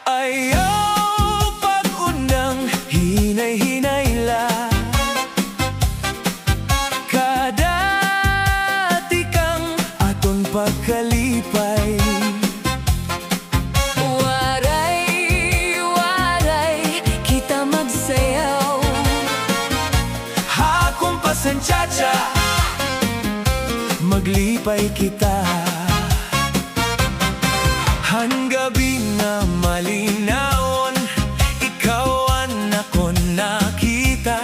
Ayaw pag-undang hinay-hinayla, kadati kang aton pagkalipay. Waray kita magsayaw, hakumpasan chacha, maglipay kita. Hanggabi na malinawon, ikaw ang ako nakita.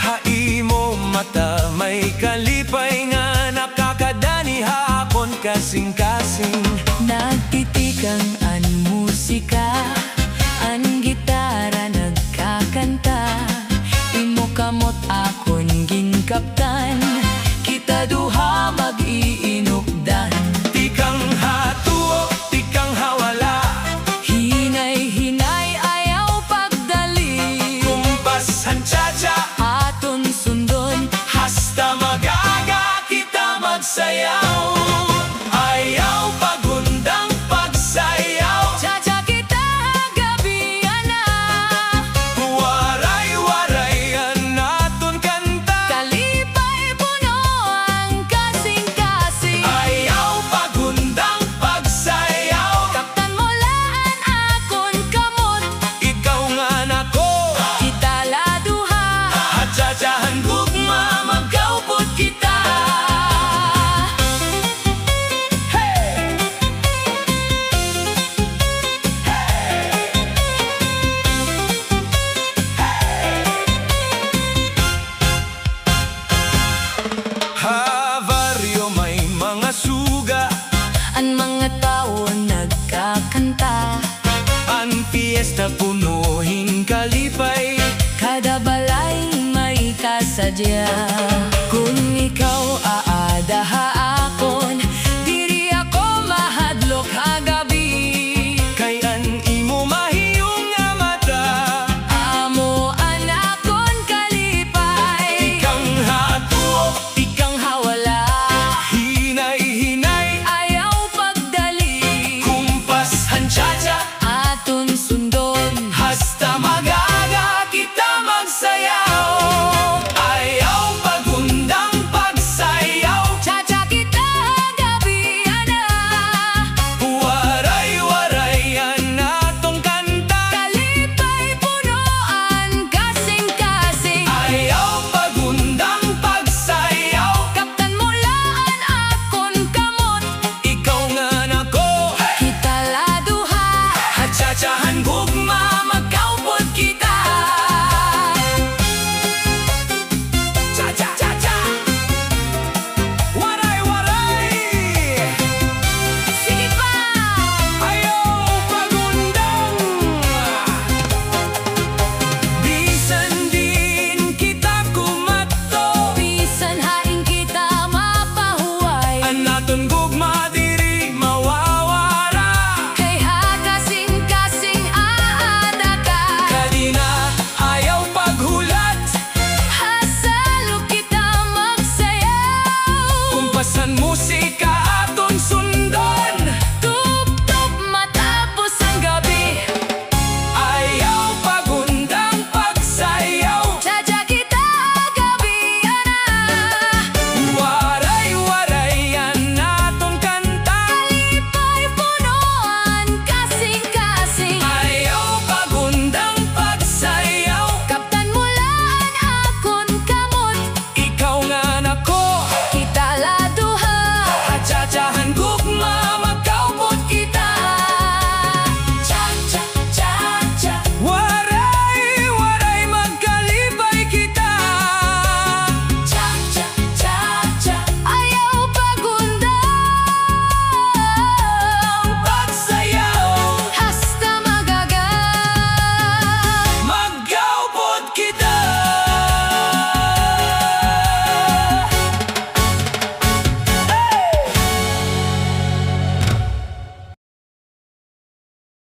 Haimo mata may kalipay nga nakakadani hapon kasing-kasing. Nagtitikan an musika, an gitara nagkakanta. Imo kamot akon ginkaptan, kita duha mag-iinukdan. Tikang hatuo, tikang hawala, Hinay-hinay ayaw pagdali, kumpasan chacha, aton sundon. hasta magaga kita magsayaw. Ayaw pag-undang pagsayaw, Chacha kita gabian na, waray-warayan naton kanta. kalipay puno ang kasing-kasing. Ayaw pag-undang pagsayaw, Kaptan mo laan akon kamot, ikaw nga nako, kita laduha. at chachahan gugma magkaupot kita. Hey! Havaryo may mga suga, Ang mga tao nagkakanta, ang fiesta punuhin kalipay. kada balay may kasadya. Kung ikaw aadaha akon, diri ako mahadlok agabi. Kay an imo mahiyong nga mata, Amo anakon kalipay, ikang hatuo, ikang hawala. hinay-hinay, Ayaw pagdali, kumpasan chacha, aton sundon. hasta magaga kita magsayaw. Ayaw pag-undang pagsayaw, Chacha kita gabian na, waray-warayan natong kanta. kalipay puno ang kasing-kasing. Ayaw pag-undang pagsayaw, Kaptan mo laan akon kamot, ikaw nga nako, kita laduha. at chachahan